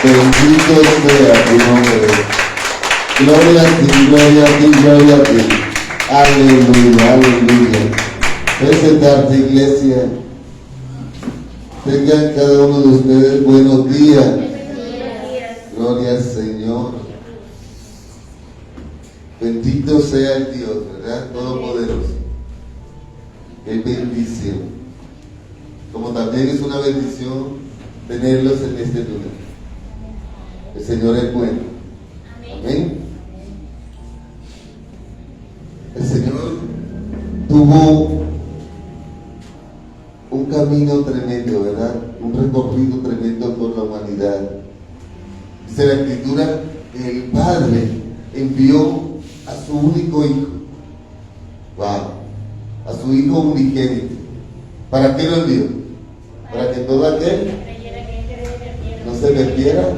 Bendito sea tu nombre. Gloria a ti, gloria a ti, gloria a ti. Aleluya, aleluya. Presentarte, iglesia. Tengan cada uno de ustedes buenos días. Gloria al Señor. Bendito sea el Dios, ¿verdad? Todopoderoso. Qué bendición. Como también es una bendición tenerlos en este lugar. El Señor es bueno. Amén. El Señor tuvo un camino tremendo, ¿verdad? Un recorrido tremendo por la humanidad. Dice la Escritura que el Padre envió a su único hijo. Wow. A su hijo unigénito. ¿Para qué lo envió? Para que todo aquel no se perdiera.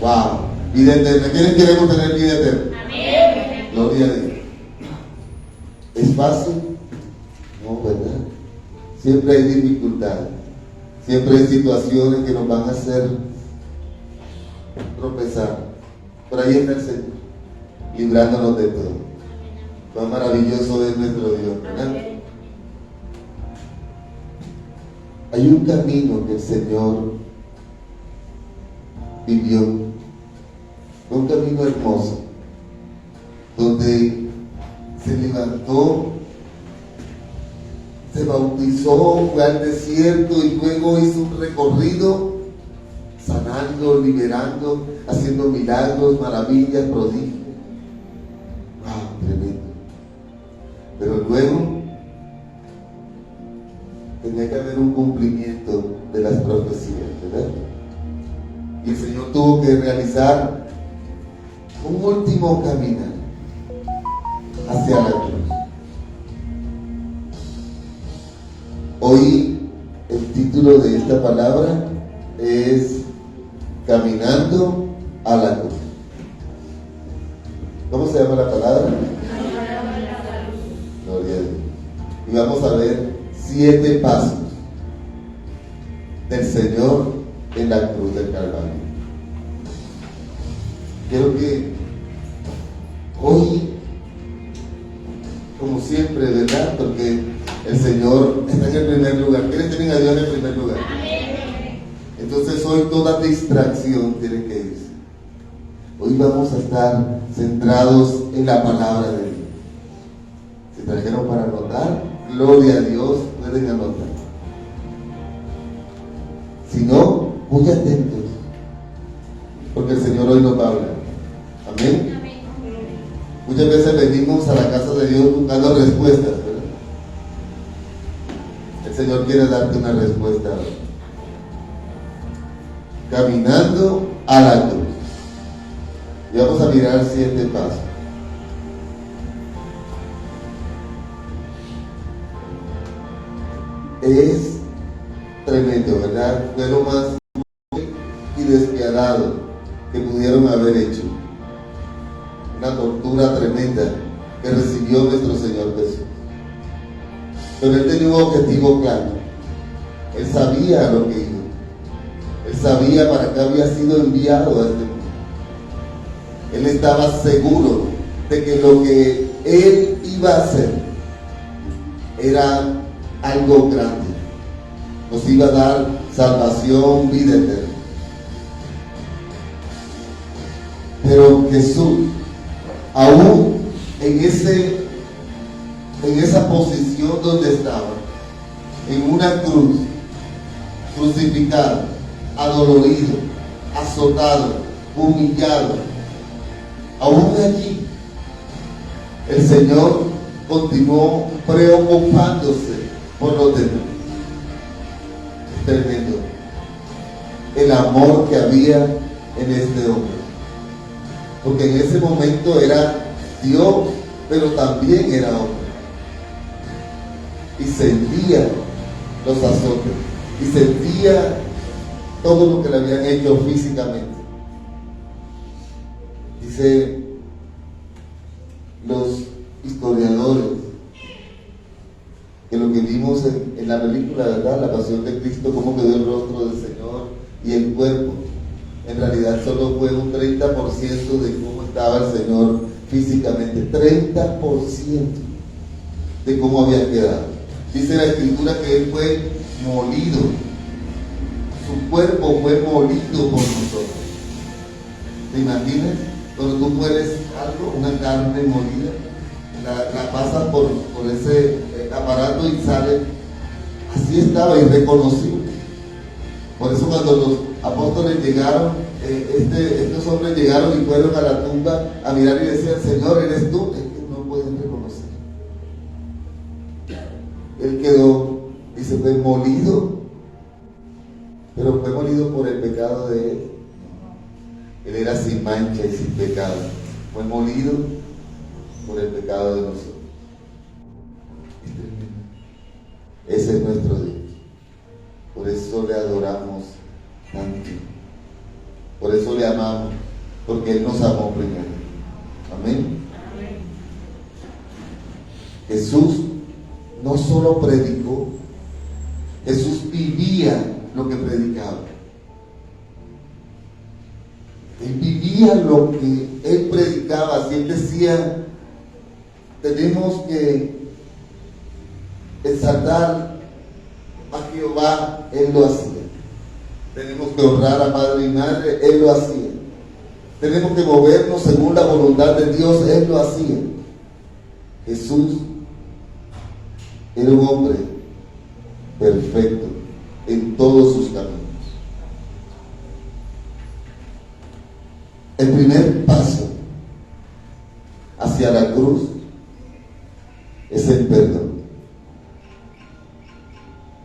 Wow. Vida eterna. ¿Quiénes queremos tener vida eterna? Amén. Gloria a Dios. ¿Es fácil? No, ¿verdad? Siempre hay dificultades. Siempre hay situaciones que nos van a hacer tropezar. Por ahí está el Señor, librándonos de todo. Cuán maravilloso es nuestro Dios, ¿verdad? Hay un camino que el Señor vivió, un camino hermoso, donde se levantó, se bautizó, fue al desierto y luego hizo un recorrido sanando, liberando, haciendo milagros, maravillas, prodigios. ¡Wow! Tremendo. Pero luego tenía que haber un cumplimiento de las profecías, ¿verdad? Y el Señor tuvo que realizar un último caminar hacia la cruz. Hoy el título de esta palabra es Caminando a la cruz. ¿Cómo se llama la palabra? Gloria a Dios. Y vamos a ver 7 pasos del Señor en la cruz del Calvario. Quiero que hoy, como siempre, ¿verdad? Porque el Señor está en el primer lugar. ¿Quiénes tienen a Dios en el primer lugar? Entonces hoy toda distracción tiene que irse. Hoy vamos a estar centrados en la palabra de Dios. Si trajeron para anotar, gloria a Dios, pueden anotar. Si no, muy atentos, porque el Señor hoy nos va a hablar. Amén. Muchas veces venimos a la casa de Dios buscando respuestas, ¿verdad? El Señor quiere darte una respuesta hoy. Caminando a la cruz. Y vamos a mirar 7 pasos. Es tremendo, ¿verdad? Fue lo más y despiadado que pudieron haber hecho. Una tortura tremenda que recibió nuestro Señor Jesús. Pero Él tenía un objetivo claro. Él sabía lo que iba. Él sabía para qué había sido enviado a este mundo. Él estaba seguro de que lo que Él iba a hacer era algo grande. Nos iba a dar salvación, vida eterna. Pero Jesús, aún en esa posición donde estaba, en una cruz, crucificado, adolorido, azotado, humillado, aún allí el Señor continuó preocupándose por los demás. Es tremendo el amor que había en este hombre, porque en ese momento era Dios, pero también era hombre, y sentía los azotes, y sentía todo lo que le habían hecho físicamente. Dice los historiadores que lo que vimos en la película, ¿verdad? La pasión de Cristo, cómo quedó el rostro del Señor y el cuerpo, en realidad solo fue un 30% de cómo estaba el Señor físicamente. 30% de cómo había quedado. Dice la Escritura que Él fue molido. Su cuerpo fue molido por nosotros. ¿Te imaginas? Cuando tú mueles algo, una carne molida, la pasas por ese aparato y sale. Así estaba, irreconocible. Por eso cuando los apóstoles llegaron, estos hombres llegaron y fueron a la tumba a mirar y decían: Señor, ¿eres tú? Es que no pueden reconocer. Él quedó, dice, fue molido, pero fue molido por el pecado de Él. Él era sin mancha y sin pecado. Fue molido por el pecado de nosotros. Ese es nuestro Dios. Por eso le adoramos tanto. Por eso le amamos, porque Él nos amó primero. Amén. Amén. Jesús no solo predicó, Jesús vivía lo que predicaba. Él vivía lo que Él predicaba. Si Él decía: tenemos que exaltar a Jehová, Él lo hacía. Tenemos que honrar a padre y madre, Él lo hacía. Tenemos que movernos según la voluntad de Dios, Él lo hacía. Jesús era un hombre perfecto en todos sus caminos. El primer paso hacia la cruz es el perdón.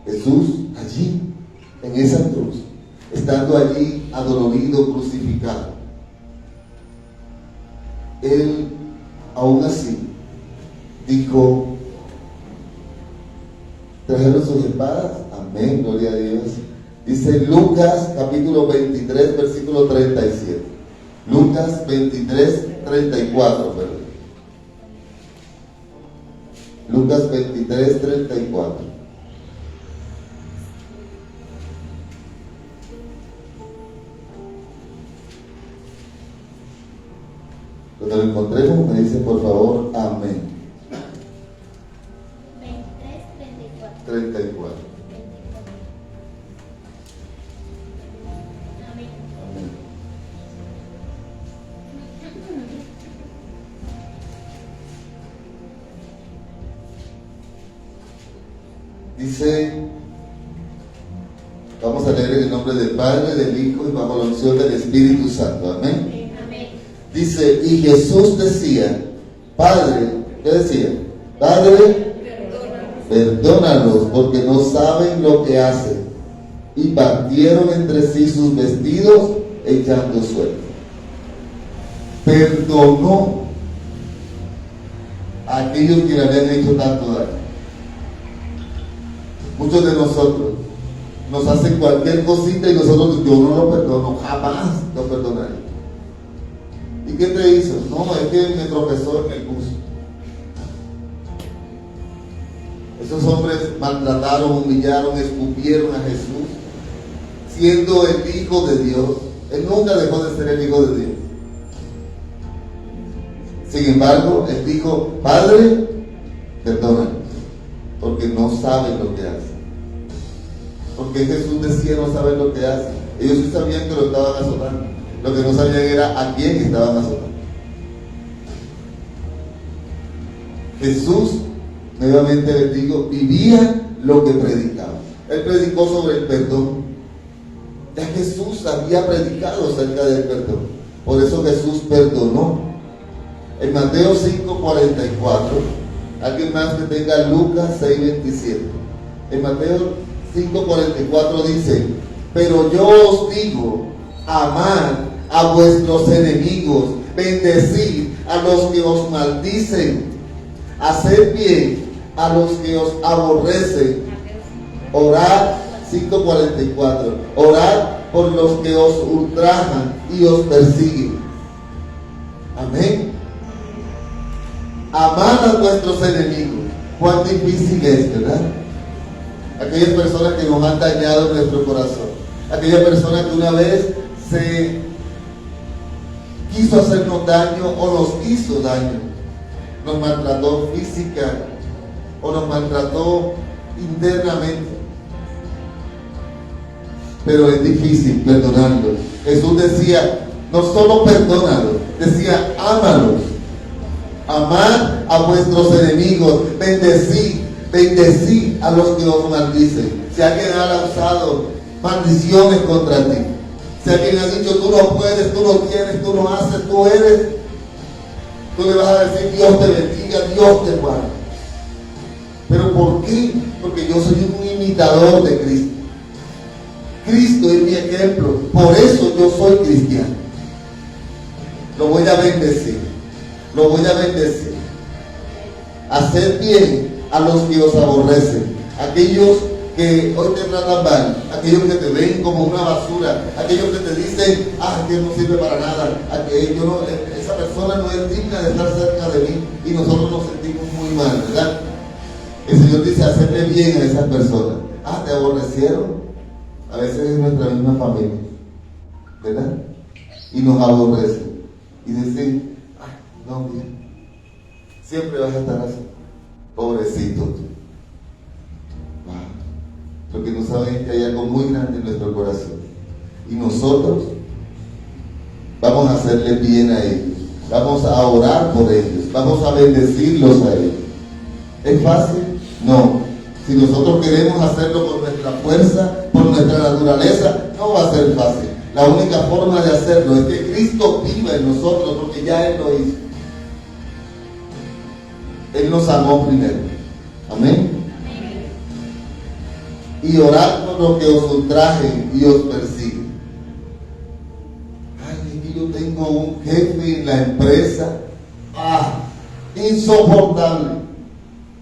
Jesús allí, en esa cruz, estando allí adolorido, crucificado, Él aún así dijo: ¿trajeron sus espadas? Amén, gloria a Dios. Dice Lucas capítulo 23, versículo 37. Lucas 23, 34, perdón. Lucas 23, 34. Cuando lo encontremos me dicen por favor amén. 23, 34. Amén. Amén. Dice, vamos a leer en el nombre del Padre, del Hijo y bajo la unción del Espíritu Santo. Amén. Dice, y Jesús decía: Padre, ¿qué decía? Padre, perdónalos porque no saben lo que hacen. Y partieron entre sí sus vestidos echando suerte. Perdonó a aquellos que le habían hecho tanto daño. Muchos de nosotros nos hacen cualquier cosita y nosotros: yo no lo perdono, jamás lo perdonaré. ¿Y qué te hizo? No, es que me tropezó en el bus. Esos hombres maltrataron, humillaron, escupieron a Jesús, siendo el Hijo de Dios. Él nunca dejó de ser el Hijo de Dios. Sin embargo, Él dijo: Padre, perdónanos, porque no saben lo que hacen. Porque Jesús decía: no saben lo que hacen. Ellos sí sabían que lo estaban azotando. Lo que no sabían era a quién estaban azotando. Jesús, nuevamente les digo, vivía lo que predicaba. Él predicó sobre el perdón. Ya Jesús había predicado acerca del perdón. Por eso Jesús perdonó. En Mateo 5:44, alguien más que tenga Lucas 6:27. En Mateo 5:44 dice: pero yo os digo, amad a vuestros enemigos, bendecid a los que os maldicen, haced bien a los que os aborrecen, orad, 5:44, orad por los que os ultrajan y os persiguen. Amén. Amad a vuestros enemigos. Cuán difícil es, ¿verdad? Aquellas personas que nos han dañado nuestro corazón, aquella persona que una vez se quiso hacernos daño o nos hizo daño, nos maltrató física o nos maltrató internamente. Pero es difícil perdonarlo. Jesús decía, no solo perdónalo, decía, ámalos. Amad a vuestros enemigos, bendecid a los que os maldicen. Si alguien ha lanzado maldiciones contra ti, si alguien ha dicho, tú no puedes, tú no tienes, tú no haces, tú eres, tú le vas a decir, Dios te bendiga, Dios te guarde. ¿Pero por qué? Porque yo soy un imitador de Cristo. Cristo es mi ejemplo, por eso yo soy cristiano. Lo voy a bendecir, lo voy a bendecir. Haced bien a los que os aborrecen, aquellos que hoy te tratan mal, aquellos que te ven como una basura, aquellos que te dicen, que no sirve para nada, esa persona no es digna de estar cerca de mí, y nosotros nos sentimos muy mal, ¿verdad? El Señor dice, hacerle bien a esas personas. Te aborrecieron. A veces es nuestra misma familia, ¿verdad? Y nos aborrecen y dicen, no, bien, siempre vas a estar así, pobrecito tú. Porque no saben que hay algo muy grande en nuestro corazón. Y nosotros vamos a hacerle bien a ellos, vamos a orar por ellos, vamos a bendecirlos a ellos. ¿Es fácil? No. Si nosotros queremos hacerlo por nuestra fuerza, por nuestra naturaleza, no va a ser fácil. La única forma de hacerlo es que Cristo viva en nosotros, porque ya Él lo hizo. Él nos amó primero. Amén. Y orad por los que os ultrajen y os persiguen. Es que yo tengo un jefe en la empresa, insoportable.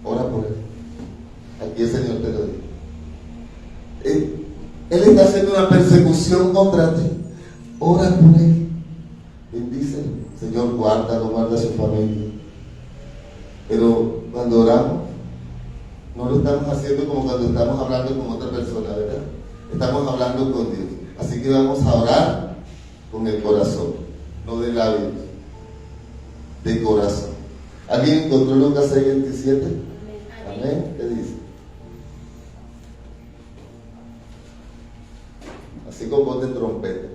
Ora por él. Aquí el Señor te lo dice. Él está haciendo una persecución contra ti. Ora por él. Bendícelo. Señor, guarda a su familia. Pero cuando oramos, no lo estamos haciendo como cuando estamos hablando con otra persona, ¿verdad? Estamos hablando con Dios. Así que vamos a orar con el corazón, no de labios, de corazón. ¿Alguien encontró Lucas 6:27? Amén. ¿Qué dice? Así con voz de trompeta.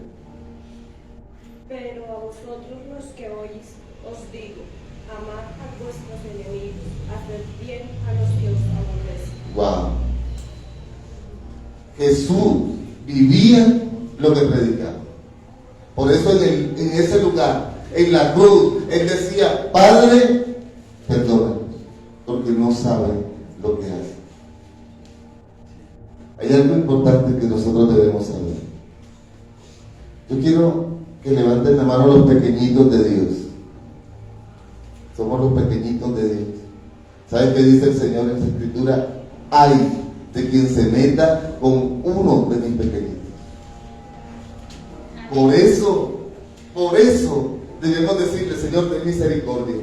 Pero a vosotros los que oís, os digo, amad a vuestros enemigos, haced bien a los que os aborrecen. Wow. Jesús vivía lo que predicaba. Por eso en ese lugar, en la cruz, Él decía, Padre, perdónanos, porque no saben lo que hacen. Hay algo importante que nosotros debemos saber. Yo quiero que levanten la mano los pequeñitos de Dios. Somos los pequeñitos de Dios. ¿Sabes qué dice el Señor en su escritura? Ay de quien se meta con uno de mis pequeñitos. Por eso debemos decirle, Señor, ten misericordia.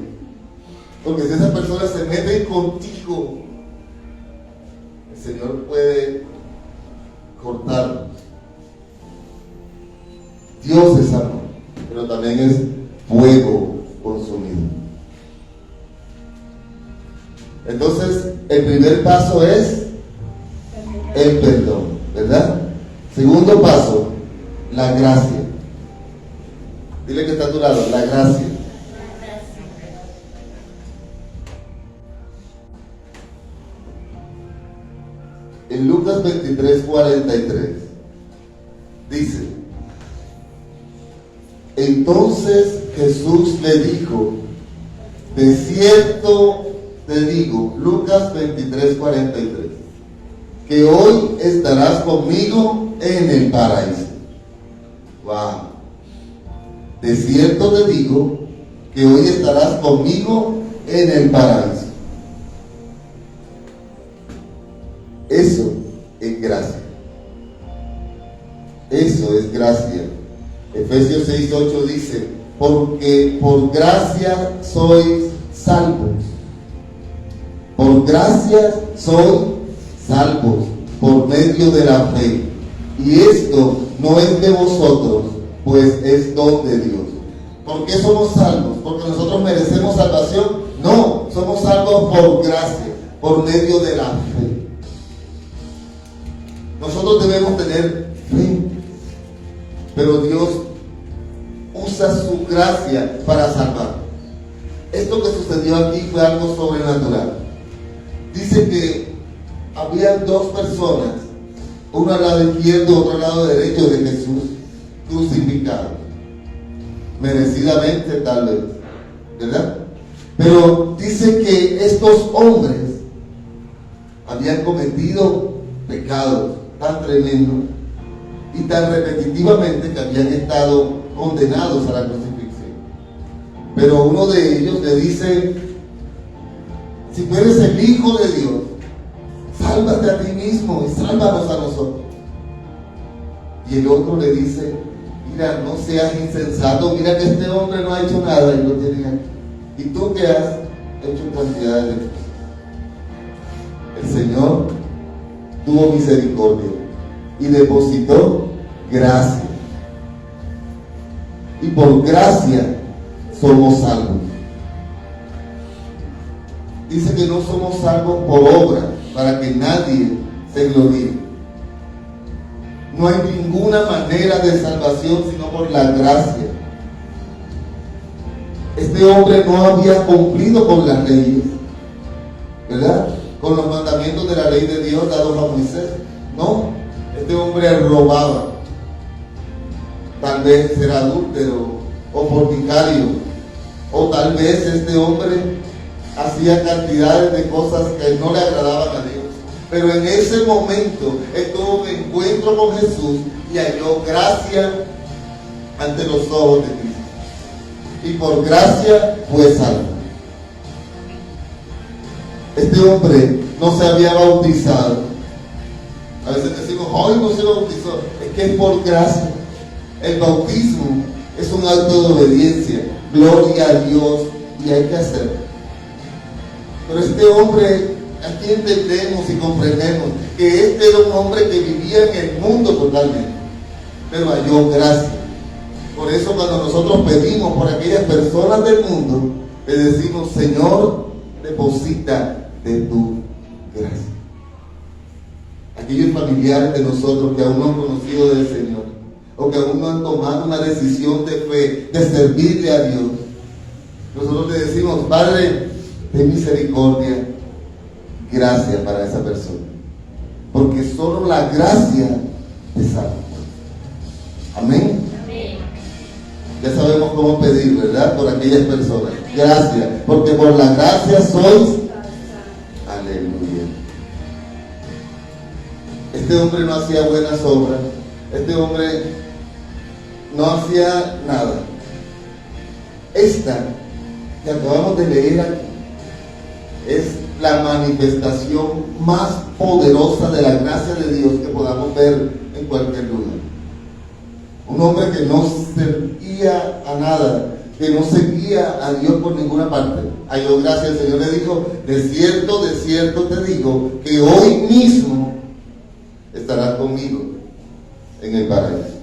Porque si esas personas se meten contigo, el Señor puede cortarlos. Dios es amor, pero también es fuego consumido. Entonces, el primer paso es el perdón, ¿verdad? Segundo paso, la gracia. Dile que está a tu lado, la gracia. En Lucas 23:43 dice: entonces Jesús le dijo, de cierto te digo, Lucas 23:43, que hoy estarás conmigo en el paraíso. Wow. De cierto te digo que hoy estarás conmigo en el paraíso. Eso es gracia. Eso es gracia. Efesios 6:8 dice, porque por gracia sois salvos. Por gracia sois salvos por medio de la fe. Y esto no es de vosotros, pues es don de Dios. ¿Por qué somos salvos? ¿Porque nosotros merecemos salvación? No, somos salvos por gracia, por medio de la fe. Nosotros debemos tener fe, pero Dios usa su gracia para salvar. Esto que sucedió aquí fue algo sobrenatural. Dice que había dos personas, uno al lado izquierdo, otro al lado derecho de Jesús, crucificados. Merecidamente tal vez, ¿verdad? Pero dice que estos hombres habían cometido pecados tan tremendos y tan repetitivamente que habían estado condenados a la crucifixión. Pero uno de ellos le dice: si tú eres el Hijo de Dios, sálvate a ti mismo y sálvanos a nosotros. Y el otro le dice: mira, no seas insensato, mira que este hombre no ha hecho nada y lo tienen aquí. ¿Y tú qué has hecho cantidad de cosas? El Señor tuvo misericordia y depositó gracia. Y por gracia somos salvos. Dice que no somos salvos por obra, para que nadie se gloríe. No hay ninguna manera de salvación sino por la gracia. Este hombre no había cumplido con las leyes, ¿verdad? Con los mandamientos de la ley de Dios dados a Moisés. No, este hombre robaba. Tal vez era adúltero o fornicario, o tal vez este hombre hacía cantidades de cosas que no le agradaban a Dios. Pero en ese momento él tuvo un encuentro con Jesús y halló gracia ante los ojos de Cristo. Y por gracia fue salvo. Este hombre no se había bautizado. A veces decimos: hoy no se bautizó. Es que es por gracia. El bautismo es un acto de obediencia. Gloria a Dios, y hay que hacerlo. Pero este hombre, aquí entendemos y comprendemos que este era un hombre que vivía en el mundo totalmente, pero halló gracia. Por eso cuando nosotros pedimos por aquellas personas del mundo, le decimos: Señor, deposita de tu gracia. Aquellos familiares de nosotros que aún no han conocido del Señor, o que aún no han tomado una decisión de fe, de servirle a Dios, nosotros le decimos: Padre, ten misericordia, gracias para esa persona, porque solo la gracia te salva. Amén. Amén. Ya sabemos cómo pedir, ¿verdad? Por aquellas personas. Gracias, porque por la gracia sois. Aleluya. Este hombre no hacía buenas obras. Este hombre no hacía nada. Esta que acabamos de leer aquí es la manifestación más poderosa de la gracia de Dios que podamos ver en cualquier lugar. Un hombre que no servía a nada, que no seguía a Dios por ninguna parte, halló gracia. El Señor le dijo: de cierto te digo que hoy mismo estarás conmigo en el paraíso.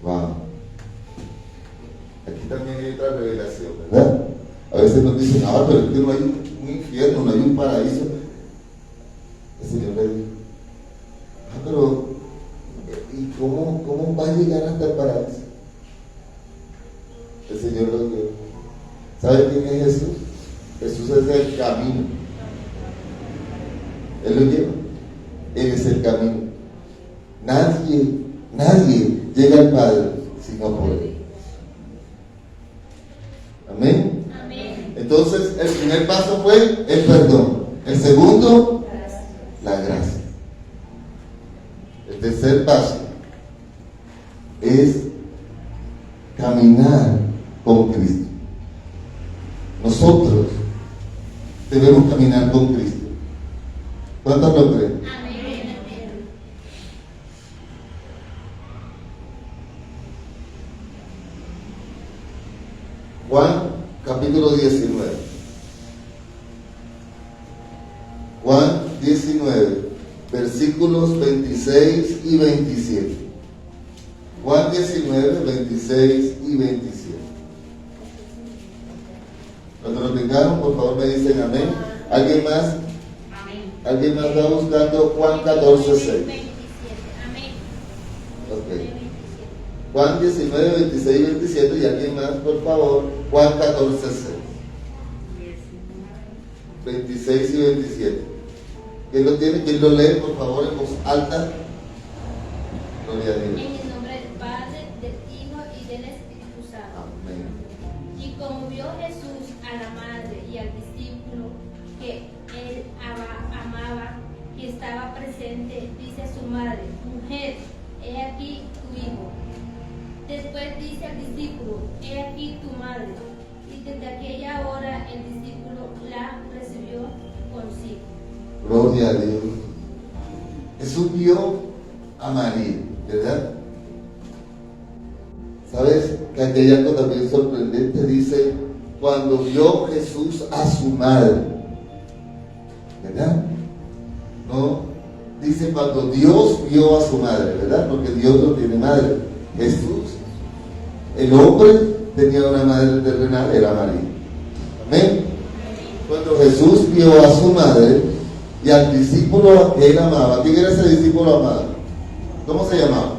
Wow. Aquí también hay otra revelación, ¿verdad? A veces nos dicen: pero es que no hay un infierno, no hay un paraíso. El Señor le dijo: pero ¿y cómo va a llegar hasta el paraíso? El Señor lo dijo. ¿Sabe quién es Jesús? Jesús es el camino. Él lo lleva. Él es el camino. Nadie llega al Padre si no por Él. Amén. Amén. Entonces, el primer paso fue el perdón. El segundo, la gracia. El tercer paso es caminar con Cristo. Nosotros debemos caminar con Cristo. ¿Cuántos lo creen? Amén. Juan capítulo 19. Juan 19, versículos 26 y 27. Juan Juan 19, 26 y 27. Cuando lo tengan, por favor me dicen amén. ¿Alguien más? Amén. ¿Alguien más está buscando Juan 14, 6? 27. Amén. Ok. 27. Juan 19, 26 y 27. Y alguien más, por favor. Juan 14, 6. 26 y 27. ¿Quién lo tiene? ¿Quién lo lee, por favor, en voz alta? Gloria a En Dios. el nombre del Padre, del Hijo y del Espíritu Santo. Amén. Y como vio Jesús a la madre y al discípulo que él amaba, que estaba presente, dice a su madre: Mujer, he aquí tu hijo. Después dice al discípulo: He aquí tu madre. Y desde aquella hora el discípulo la recibió consigo. Gloria a Dios. Jesús vio a María, ¿verdad? ¿Sabes que aquí hay algo también sorprendente? Dice, cuando vio Jesús a su madre, ¿verdad? No, dice cuando Dios vio a su madre, ¿verdad? Porque Dios no tiene madre. Jesús, el hombre, tenía una madre terrenal, era María. Amén. Cuando Jesús vio a su madre y al discípulo que él amaba, ¿quién era ese discípulo amado? ¿Cómo se llamaba?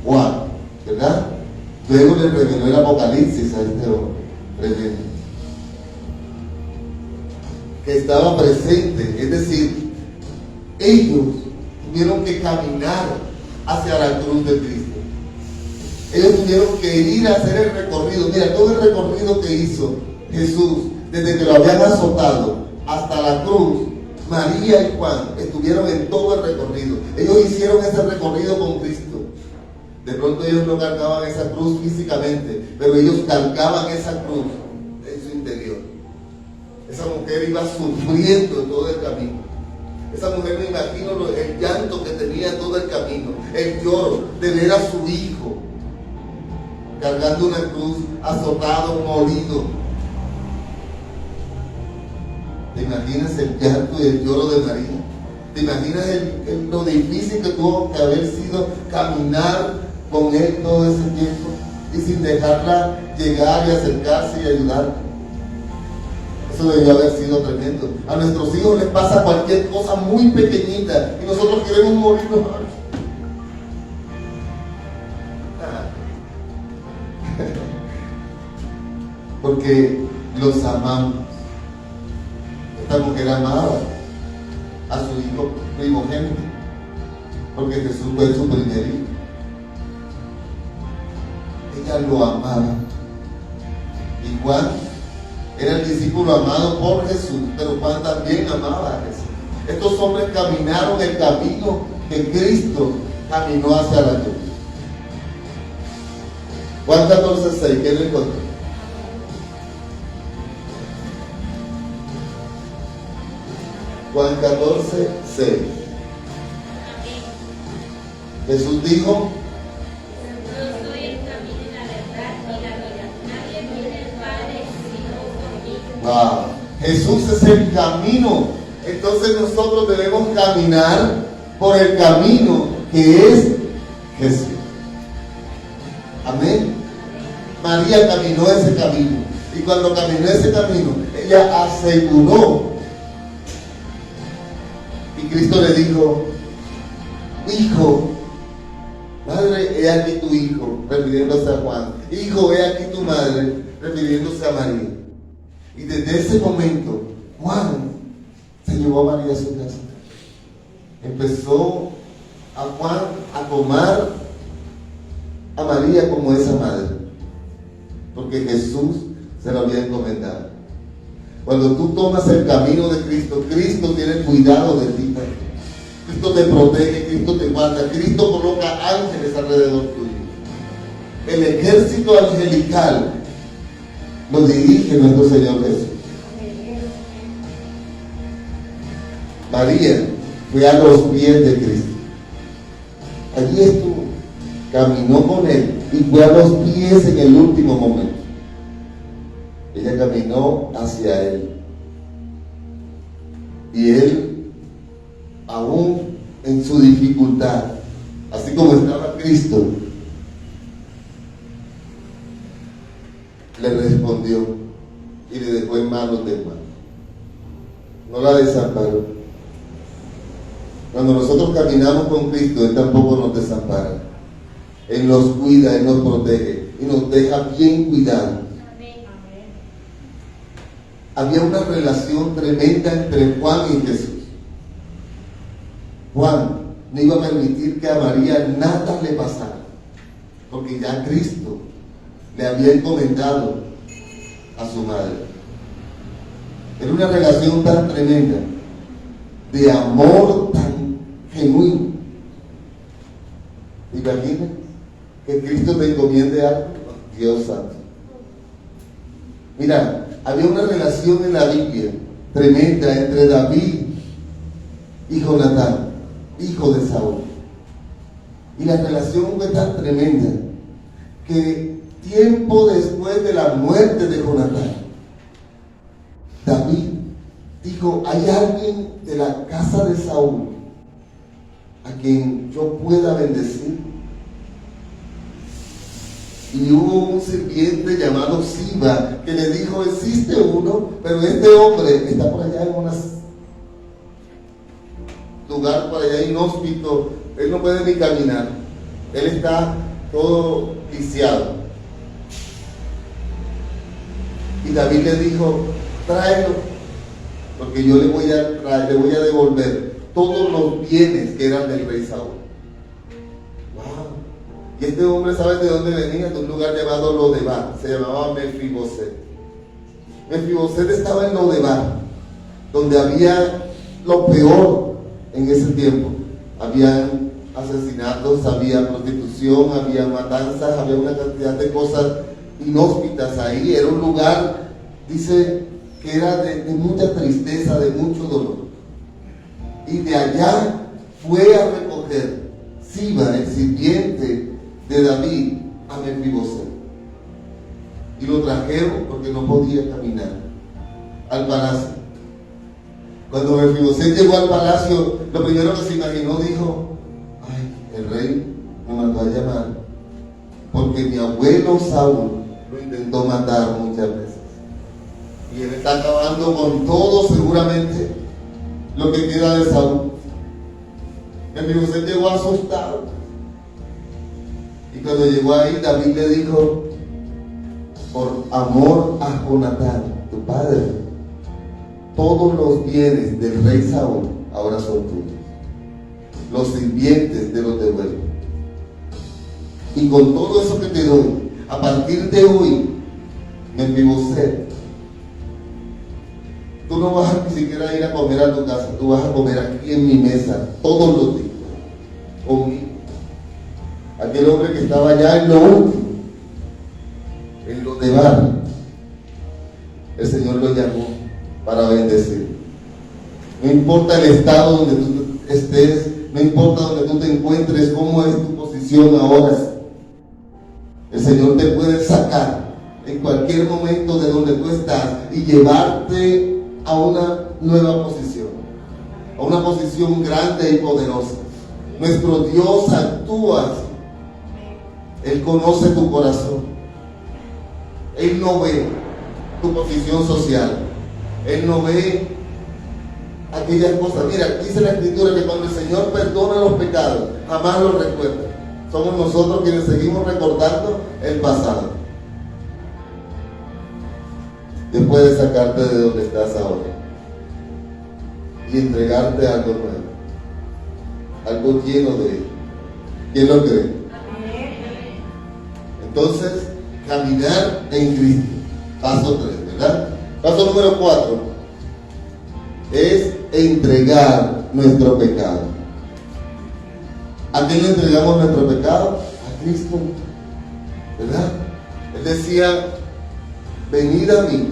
Juan, ¿verdad? Luego le reveló el Apocalipsis a este hombre, tremendo, que estaba presente. Es decir, ellos tuvieron que caminar hacia la cruz de Cristo. Ellos tuvieron que ir a hacer el recorrido. Mira, todo el recorrido que hizo Jesús, desde que lo habían azotado hasta la cruz, María y Juan estuvieron en todo el recorrido. Ellos hicieron ese recorrido con Cristo. De pronto ellos no cargaban esa cruz físicamente, pero ellos cargaban esa cruz en su interior. Esa mujer iba sufriendo todo el camino. Esa mujer, me imagino el llanto que tenía todo el camino, el lloro de ver a su hijo cargando una cruz, azotado, molido. ¿Te imaginas el llanto y el lloro de María? ¿Te imaginas lo difícil que tuvo que haber sido caminar con él todo ese tiempo y sin dejarla llegar y acercarse y ayudar? Eso debió haber sido tremendo. A nuestros hijos les pasa cualquier cosa muy pequeñita y nosotros queremos morirnos. Porque los amamos. Esta mujer amaba a su hijo primogénito, porque Jesús fue su primer hijo. Ella lo amaba. Y Juan era el discípulo amado por Jesús, pero Juan también amaba a Jesús. Estos hombres caminaron el camino que Cristo caminó hacia la cruz. Juan 14, 6, ¿quién lo encontró? Juan 14, 6. Jesús dijo: Yo soy el camino y la verdad y la vida. Nadie viene al Padre sino por mí. wow, Jesús es el camino. Entonces nosotros debemos caminar por el camino que es Jesús. Amén. María caminó ese camino. Y cuando caminó ese camino, ella aseguró. Y Cristo le dijo: hijo, madre, he aquí tu hijo, refiriéndose a Juan. Hijo, he aquí tu madre, refiriéndose a María. Y desde ese momento, Juan se llevó a María a su casa. Empezó a Juan a tomar a María como esa madre, porque Jesús se lo había encomendado. Cuando tú tomas el camino de Cristo, Cristo tiene cuidado de ti. Cristo te protege, Cristo te guarda, Cristo coloca ángeles alrededor tuyo. El ejército angelical lo dirige nuestro Señor Jesús. María fue a los pies de Cristo. Allí estuvo, caminó con Él y fue a los pies en el último momento. Ella caminó hacia Él. Y Él, aún en su dificultad, así como estaba Cristo, le respondió y le dejó en manos del mal. No la desamparó. Cuando nosotros caminamos con Cristo, Él tampoco nos desampara. Él nos cuida, Él nos protege y nos deja bien cuidados. Había una relación tremenda entre Juan y Jesús. Juan no iba a permitir que a María nada le pasara, porque ya Cristo le había encomendado a su madre. Era una relación tan tremenda, de amor tan genuino. Imagina que Cristo te encomiende algo. Dios santo. Mira, había una relación en la Biblia tremenda entre David y Jonatán, hijo de Saúl. Y la relación fue tan tremenda que tiempo después de la muerte de Jonatán, David dijo: hay alguien de la casa de Saúl a quien yo pueda bendecir. Y hubo un sirviente llamado Siba que le dijo: existe uno, pero este hombre está por allá en un lugar por allá inhóspito, él no puede ni caminar, él está todo lisiado. Y David le dijo: tráelo, porque yo le voy a devolver todos los bienes que eran del rey Saúl. Wow. Y este hombre, ¿sabes de dónde venía? De un lugar llamado Lodebar. Se llamaba Mefiboset. Mefiboset estaba en Lodebar, donde había lo peor en ese tiempo. Habían asesinatos, había prostitución, había matanzas, había una cantidad de cosas inhóspitas ahí. Era un lugar, dice, que era de mucha tristeza, de mucho dolor. Y de allá fue a recoger Siba, el sirviente de David, a Mefiboset. Y lo trajeron porque no podía caminar al palacio. Cuando Mefiboset llegó al palacio, lo primero que se imaginó, dijo: ay, el rey me mandó a llamar porque mi abuelo Saúl lo intentó matar muchas veces. Y él está acabando con todo, seguramente, lo que queda de Saúl. Mefiboset llegó asustado. Y cuando llegó ahí, David le dijo: por amor a Jonatán, tu padre, todos los bienes del rey Saúl ahora son tuyos. Los sirvientes te los devuelvo. Y con todo eso que te doy, a partir de hoy, Mefiboset, tú no vas ni siquiera a ir a comer a tu casa, tú vas a comer aquí en mi mesa todos los días conmigo. Aquel hombre que estaba allá en lo último, en lo de bar, el Señor lo llamó para bendecir. No importa el estado donde tú estés, no importa donde tú te encuentres, cómo es tu posición ahora, el Señor te puede sacar en cualquier momento de donde tú estás y llevarte a una nueva posición, a una posición grande y poderosa. Nuestro Dios actúa así. Él conoce tu corazón. Él no ve tu posición social. Él no ve aquellas cosas. Mira, dice la Escritura que cuando el Señor perdona los pecados, jamás los recuerda. Somos nosotros quienes seguimos recordando el pasado, después de sacarte de donde estás ahora y entregarte algo nuevo, algo lleno de Él. ¿Quién lo cree? Entonces, caminar en Cristo. Paso 3, ¿verdad? Paso número 4 es entregar nuestro pecado. ¿A quién le entregamos nuestro pecado? A Cristo, ¿verdad? Él decía: venid a mí,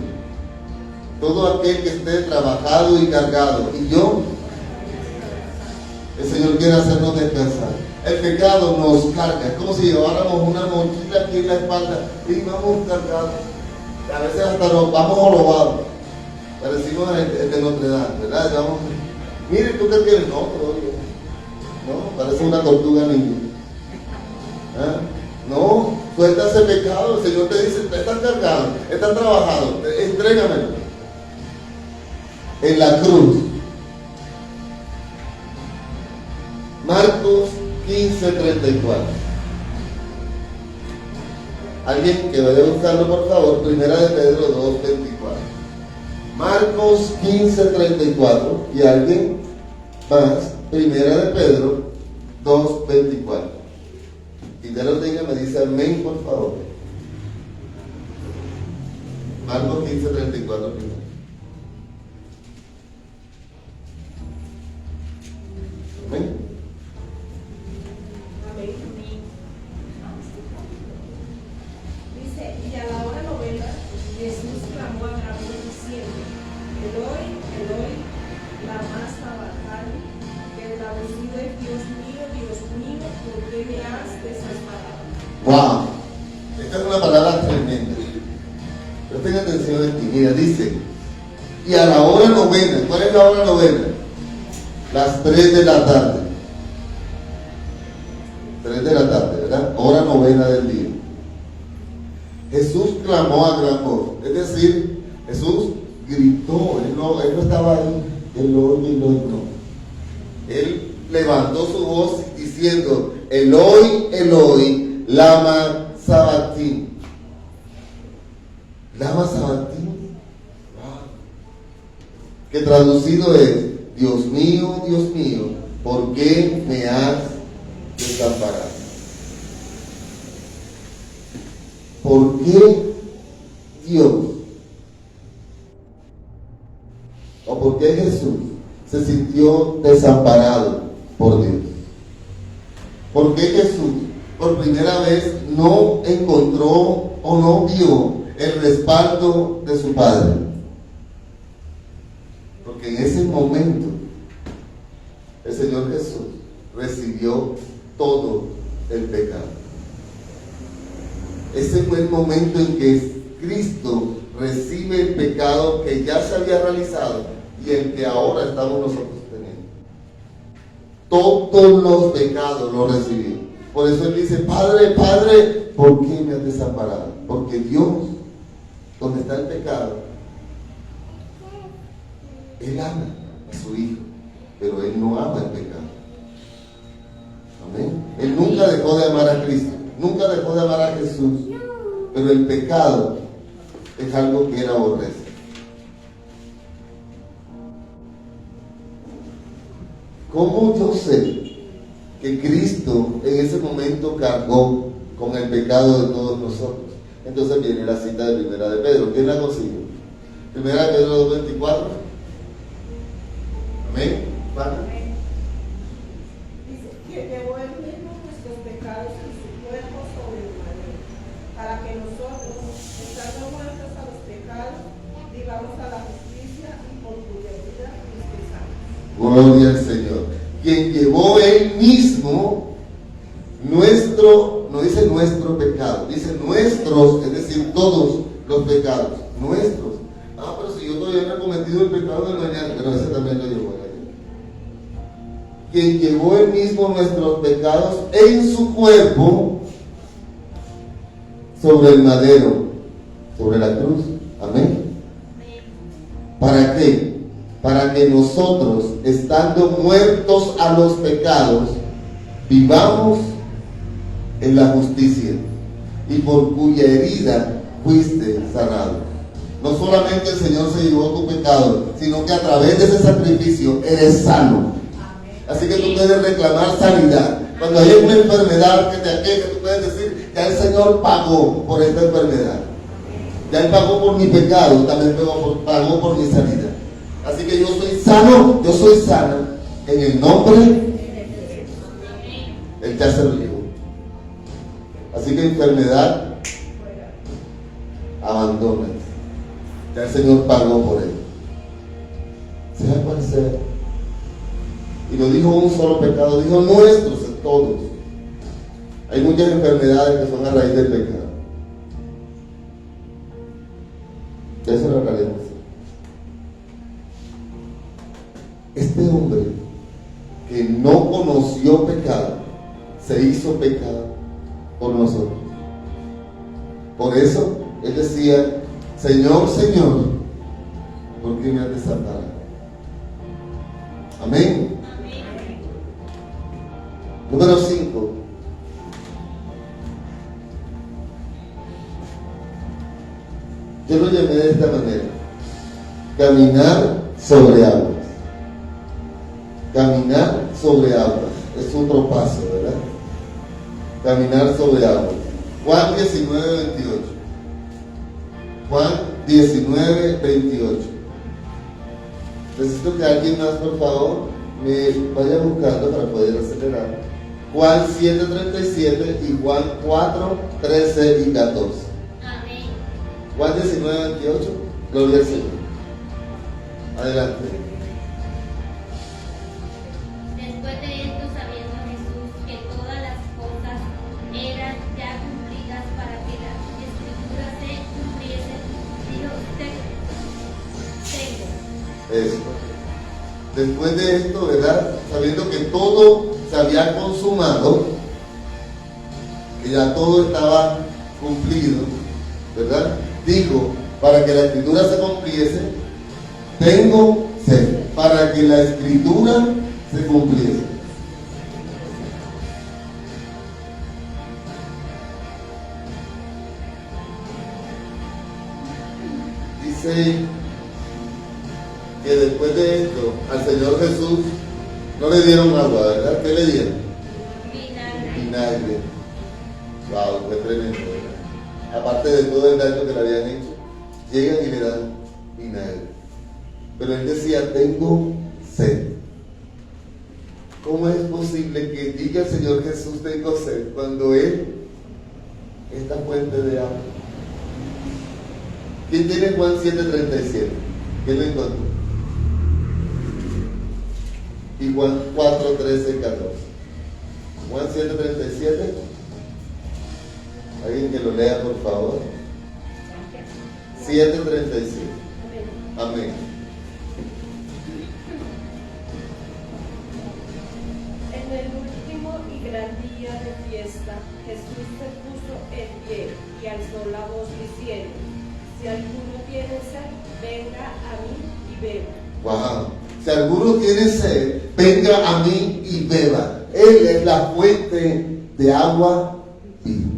todo aquel que esté trabajado y cargado, y yo, el Señor quiere hacernos descansar. El pecado nos carga, es como si lleváramos una mochila aquí en la espalda y vamos cargados. A veces hasta nos vamos jorobados. Parecimos el de Notre Dame, ¿verdad? Llevamos, mire, ¿tú qué tienes? No, todo bien. No, parece una tortuga ninja. ¿Ah? No, Suelta ese pecado. El Señor te dice, estás cargado, estás trabajado, entrégamelo. En la cruz. Marcos 15:34. Alguien que vaya a buscarlo, por favor. Primera de Pedro 2:24. Marcos 15:34. Y alguien más. Primera de Pedro 2:24. Y ya lo tenga, me dice amén, por favor. Marcos 15:34 primero. Amén. Amén. Dice, y a la hora novena, Jesús clamó a gran voz diciendo, Eloi, Eloi, lama sabactani, que traducido es Dios mío, ¿por qué me has desamparado? Wow, esta es una palabra tremenda. Presten atención aquí. Mira, dice, y a la hora novena. ¿Cuál es la hora novena? Las 3 de la tarde. 3 de la tarde, ¿verdad? Hora novena del día. Jesús clamó a gran voz. Es decir, Jesús gritó. Él no estaba ahí. Eloi, no. Él levantó su voz diciendo, Eloi, Eloi, lama sabactani. Lama sabactani. Wow. Que traducido es, Dios mío, ¿por qué me has desamparado? ¿Por qué Dios? ¿O por qué Jesús se sintió desamparado por Dios? ¿Por qué Jesús por primera vez no encontró o no vio el respaldo de su Padre? Porque en ese momento el Señor Jesús recibió todo el pecado. Ese fue el momento en que Cristo recibe el pecado que ya se había realizado y el que ahora estamos nosotros teniendo. Todos los pecados los recibió. Por eso Él dice, Padre, ¿por qué me has desamparado? Porque Dios, donde está el pecado, Él ama a su Hijo, pero Él no ama el pecado. Amén. Él nunca dejó de amar a Cristo, nunca dejó de amar a Jesús, pero el pecado es algo que Él aborrece. ¿Cómo yo sé que Cristo en ese momento cargó con el pecado de todos nosotros? Entonces viene la cita de Primera de Pedro. ¿Quién la consigue? Primera de Pedro 2:24. Amén. ¿Vale? Dice, que llevó él mismo nuestros pecados en su cuerpo sobre el madero, para que nosotros, estando muertos a los pecados, vivamos a la justicia y por cuya vida dispensamos. Gloria al Señor. Quien llevó Él mismo nuestro, no dice nuestro pecado, dice nuestros, es decir, todos los pecados, nuestros. Ah, pero si yo todavía no he cometido el pecado del mañana, pero ese también lo llevó Él. Quien llevó Él mismo nuestros pecados en su cuerpo sobre el madero, sobre la cruz. Amén. ¿Para qué? Para que nosotros, estando muertos a los pecados, vivamos en la justicia, y por cuya herida fuiste sanado. No solamente el Señor se llevó tu pecado, sino que a través de ese sacrificio eres sano. Así que tú puedes reclamar sanidad. Cuando hay una enfermedad que te aqueja, tú puedes decir, ya el Señor pagó por esta enfermedad. Ya Él pagó por mi pecado, también pagó por mi sanidad. Así que yo soy sano, yo soy sana en el nombre. Él ya se lo llevó. Así que enfermedad, abandona. Ya el Señor pagó por él. Sea cual sea. Y no dijo un solo pecado, dijo nuestros, todos. Hay muchas enfermedades que son a raíz del pecado. Ya se lo hablaremos. Este hombre que no conoció pecado, se hizo pecado por nosotros. Por eso él decía: Señor, Señor, ¿por qué me has desamparado? Amén. Número 5. Yo lo llamé de esta manera: caminar sobre aguas. Caminar sobre aguas. Es otro paso, ¿verdad? Caminar sobre aguas. Juan 19, 28. Juan 19, 28. Necesito que alguien más, por favor, me vaya buscando para poder acelerar. Juan 7, 37 y Juan 4, 13 y 14. Amén. Juan 19, 28. Gloria al Señor. Adelante. Después de esto, sabiendo Jesús que todas las cosas eran ya cumplidas para que la escritura se cumpliese, dijo: tengo. Eso. Después de esto, ¿verdad? Sabiendo que todo se había consumado, que ya todo estaba cumplido, ¿verdad? Dijo, para que la escritura se cumpliese, tengo sed. Para que la escritura se cumpliese. Dice que después de esto al Señor Jesús no le dieron agua, ¿verdad? ¿Qué le dieron? Vinagre. Wow, qué tremendo, ¿verdad? Aparte de todo el daño que le habían hecho, llegan y le dan vinagre. Pero él decía: tengo sed. ¿Cómo es posible que diga el Señor Jesús tengo sed cuando él es esta fuente de agua? ¿Quién tiene Juan 7:37? ¿Quién lo encontró? Y Juan 4:13 y 14. Juan 7:37. Alguien que lo lea, por favor. 7:37. Amén. En el último y gran día de fiesta, Jesús se puso en pie y alzó la voz diciendo: si alguno tiene sed, venga a mí y beba. Wow. Si alguno tiene sed, venga a mí y beba. Él es la fuente de agua viva.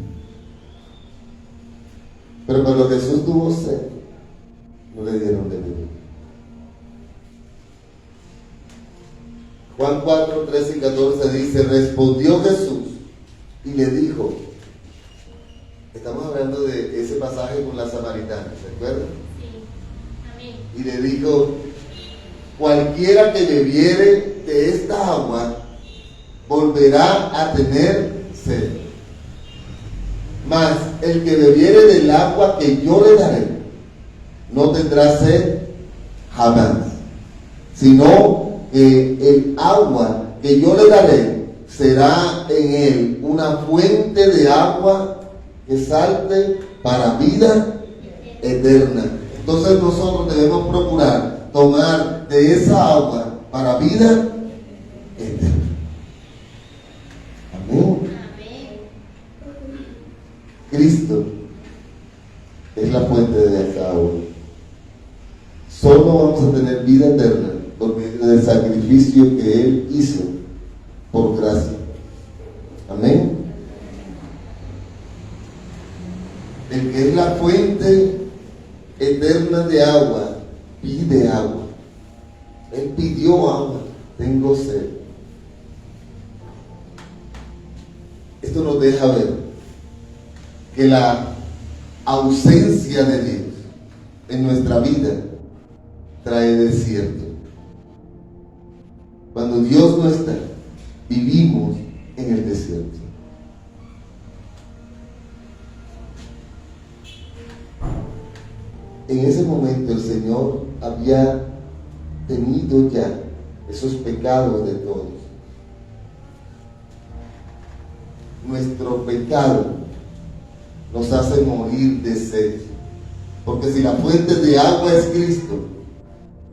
Pero cuando Jesús tuvo sed, no le dieron de beber. Juan 4, 13 y 14 dice: respondió Jesús y le dijo, estamos hablando de ese pasaje con la samaritana, ¿se acuerdan? Sí. Amén. Y le dijo: cualquiera que bebiere de esta agua volverá a tener sed. Mas el que bebiere del agua que yo le daré no tendrá sed jamás, sino que el agua que yo le daré será en él una fuente de agua que salte para vida eterna. Entonces nosotros debemos procurar tomar de esa agua para vida eterna. Amén. Amén. Cristo es la fuente de esa agua. Solo vamos a tener vida eterna por medio del sacrificio que Él hizo por gracia. Amén. El que es la fuente eterna de agua pide agua. Él pidió agua. Tengo sed. Esto nos deja ver que la ausencia de Dios en nuestra vida trae desierto. Cuando Dios no está, vivimos en el desierto. En ese momento el Señor había tenido ya esos pecados de todos. Nuestro pecado nos hace morir de sed. Porque si la fuente de agua es Cristo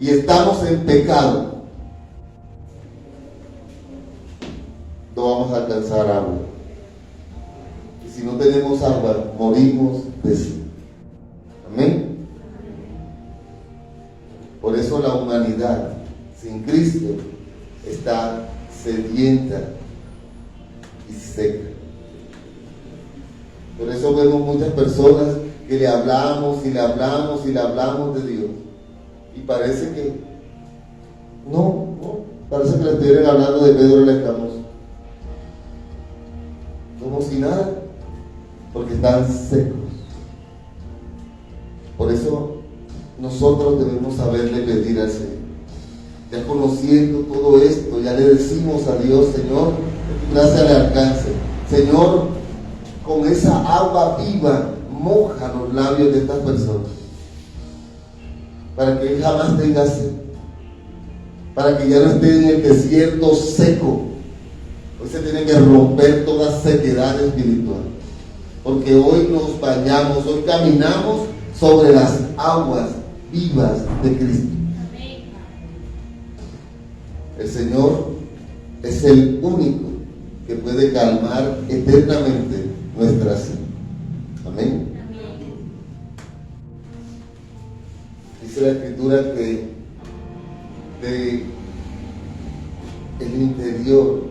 y estamos en pecado, no vamos a alcanzar agua. Y si no tenemos agua, morimos de sed. Amén. Por eso la humanidad sin Cristo está sedienta y seca. Por eso vemos muchas personas que le hablamos y le hablamos y le hablamos de Dios. Y parece que no, parece que le estuvieran hablando de Pedro el Escamoso. Como si nada, porque están secos. Por eso nosotros debemos saberle pedir al Señor. Ya conociendo todo esto, ya le decimos a Dios: Señor, que tu gracia le alcance. Señor, con esa agua viva, moja los labios de estas personas, para que Él jamás tenga sed, para que ya no esté en el desierto seco. Hoy se tiene que romper toda sequedad espiritual, porque hoy nos bañamos, hoy caminamos sobre las aguas vivas de Cristo. El Señor es el único que puede calmar eternamente nuestra sed. Amén. Dice la Escritura que de el interior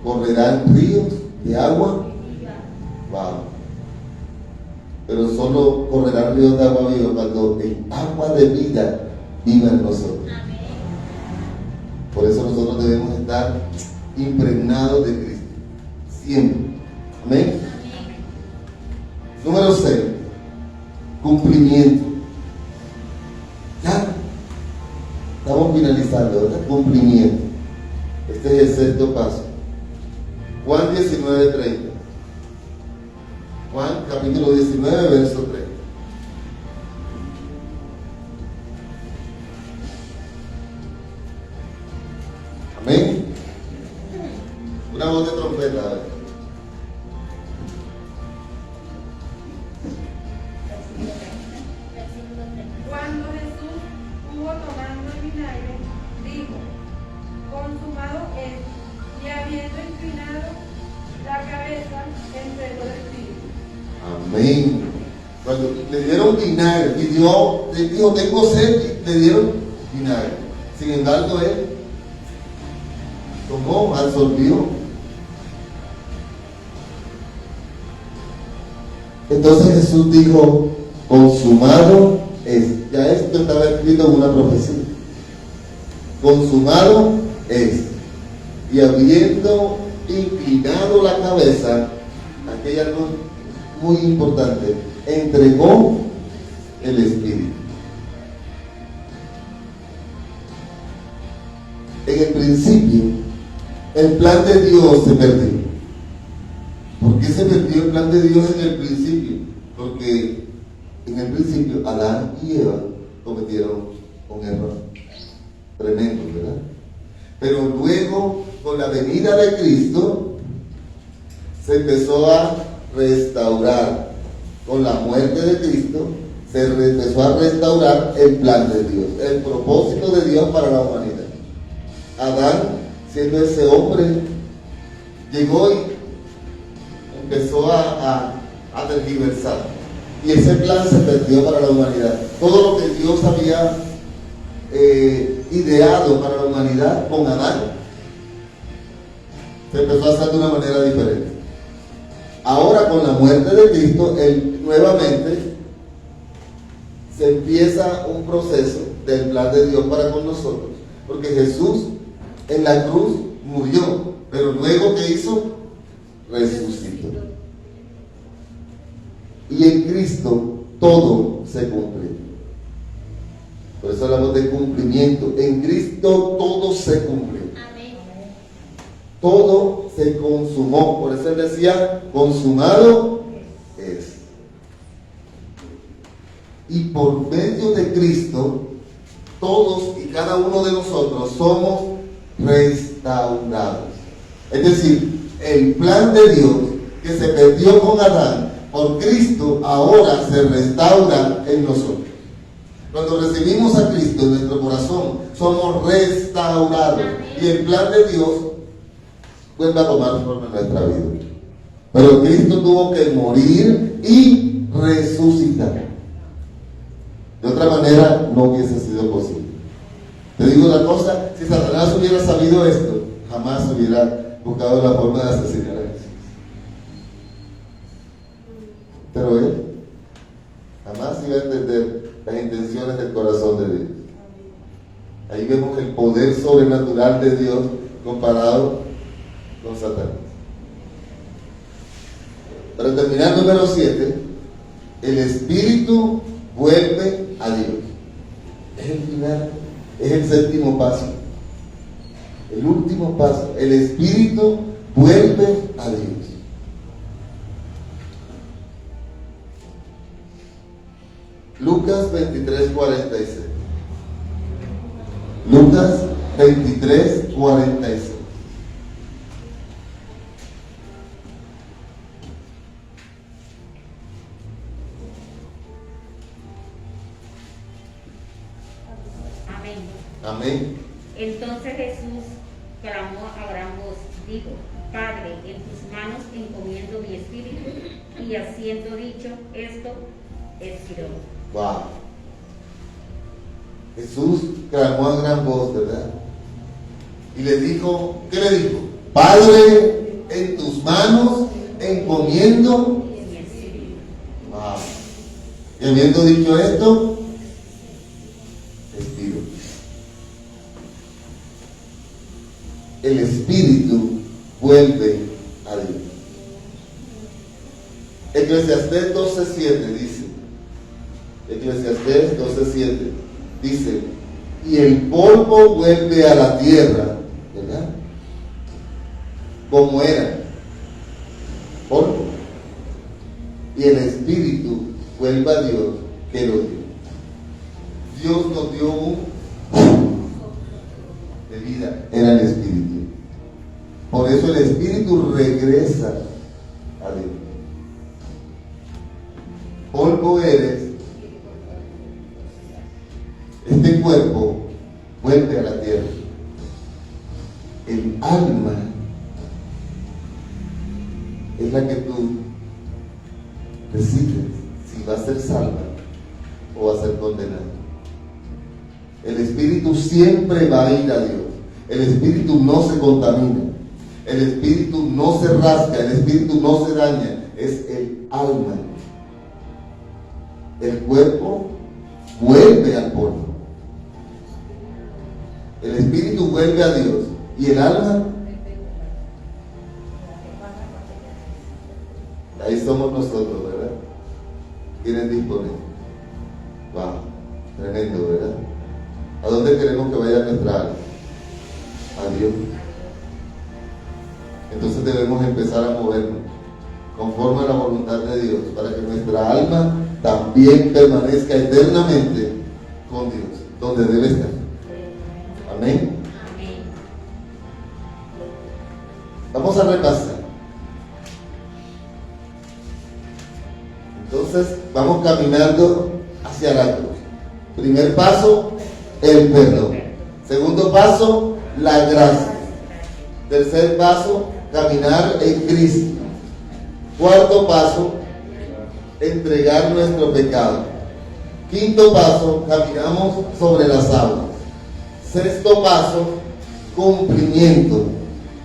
correrán ríos de agua. Wow. Pero solo correrán ríos de agua viva cuando el agua de vida viva en nosotros. Por eso nosotros debemos estar impregnados de Cristo siempre. Amén. Número 6, cumplimiento. Ya estamos finalizando, ¿verdad? Cumplimiento. Este es el sexto paso. Juan 19:30. Juan capítulo 19, verso 30. Amén. Una voz de trompeta. A ver. Cuando Jesús hubo tomado el vinagre, dijo: consumado es, y habiendo inclinado la cabeza, entregó el espíritu. Amén. Cuando le dieron vinagre, pidió, le dijo: tengo sed, y le dieron vinagre. Sin embargo, él tomó, absorbió. Entonces Jesús dijo: consumado es. Ya esto estaba escrito en una profecía. Consumado es. Y habiendo inclinado la cabeza, aquella luz muy importante, entregó el Espíritu. En el principio, el plan de Dios se perdió. ¿Por qué se perdió el plan de Dios en el principio? Porque en el principio Adán y Eva cometieron un error tremendo, ¿verdad? Pero luego, con la venida de Cristo, se empezó a restaurar. Con la muerte de Cristo se empezó a restaurar el plan de Dios, el propósito de Dios para la humanidad. Adán, siendo ese hombre, llegó y empezó a tergiversar, y ese plan se perdió para la humanidad. Todo lo que Dios había ideado para la humanidad con Adán se empezó a hacer de una manera diferente. Ahora, con la muerte de Cristo, él nuevamente se empieza un proceso del plan de Dios para con nosotros, porque Jesús en la cruz murió, pero luego, ¿qué hizo? Resucitó. Y en Cristo todo se cumple. Por eso hablamos de cumplimiento. En Cristo todo se cumple. Amén. Todo se consumó. Por eso él decía: consumado es. Y por medio de Cristo, todos y cada uno de nosotros somos restaurados. Es decir, el plan de Dios que se perdió con Adán, por Cristo ahora se restaura en nosotros. Cuando recibimos a Cristo en nuestro corazón, somos restaurados. Y el plan de Dios vuelve a tomar forma en nuestra vida. Pero Cristo tuvo que morir y resucitar. De otra manera no hubiese sido posible. Te digo una cosa, si Satanás hubiera sabido esto, jamás hubiera buscado la forma de asesinar a Jesús. Pero él jamás iba a entender las intenciones del corazón de Dios. Ahí vemos el poder sobrenatural de Dios comparado con Satanás. Para terminar, número 7, el Espíritu vuelve a Dios. Es el final, es el séptimo paso. El último paso, el Espíritu vuelve a Dios. Lucas 23:46. Lucas 23:46. Amén. Amén. Entonces Jesús clamó a gran voz, dijo: Padre, en tus manos encomiendo mi espíritu. Y habiendo dicho esto, expiró. Wow. Jesús clamó a gran voz, ¿verdad? Y le dijo, ¿qué le dijo? Padre, en tus manos encomiendo Mi espíritu. Wow. Y habiendo dicho esto, expiró. El Espíritu vuelve a Dios. Eclesiastés 12:7 dice, Eclesiastés 12:7 dice, y el polvo vuelve a la tierra, ¿verdad? Como era, polvo. Y el Espíritu vuelve a Dios que lo dio. Dios nos dio un de vida, era el Espíritu. Por eso el Espíritu regresa a Dios. Polvo eres. Este cuerpo vuelve a la tierra. El alma es la que tú decides si va a ser salva o va a ser condenada. El Espíritu siempre va a ir a Dios. El Espíritu no se contamina. El Espíritu no se rasca. El Espíritu no se daña. Es el alma. El cuerpo vuelve al polvo. El Espíritu vuelve a Dios. ¿Y el alma? Ahí somos nosotros, ¿verdad? ¿Quiénes disponen? Wow, tremendo, ¿verdad? ¿A dónde queremos que vaya nuestra alma? A Dios. Entonces debemos empezar a movernos conforme a la voluntad de Dios para que nuestra alma también permanezca eternamente con Dios, donde debe estar. Amén. Amén. Vamos a repasar. Entonces vamos caminando hacia la cruz. Primer paso, el perdón. Segundo paso, la gracia. Tercer paso, caminar en Cristo. Cuarto paso, entregar nuestro pecado. Quinto paso, caminamos sobre las aguas. Sexto paso, cumplimiento.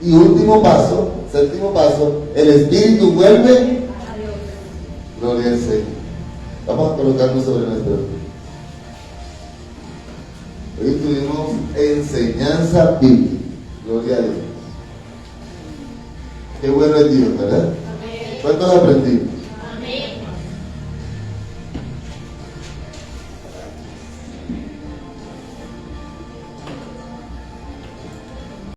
Y último paso, séptimo paso, el Espíritu vuelve. Gloria al Señor. Vamos a colocarnos sobre nuestro pie. Hoy tuvimos enseñanza bíblica. Gloria a Dios. Qué bueno es Dios, ¿verdad? ¿Cuántos aprendimos?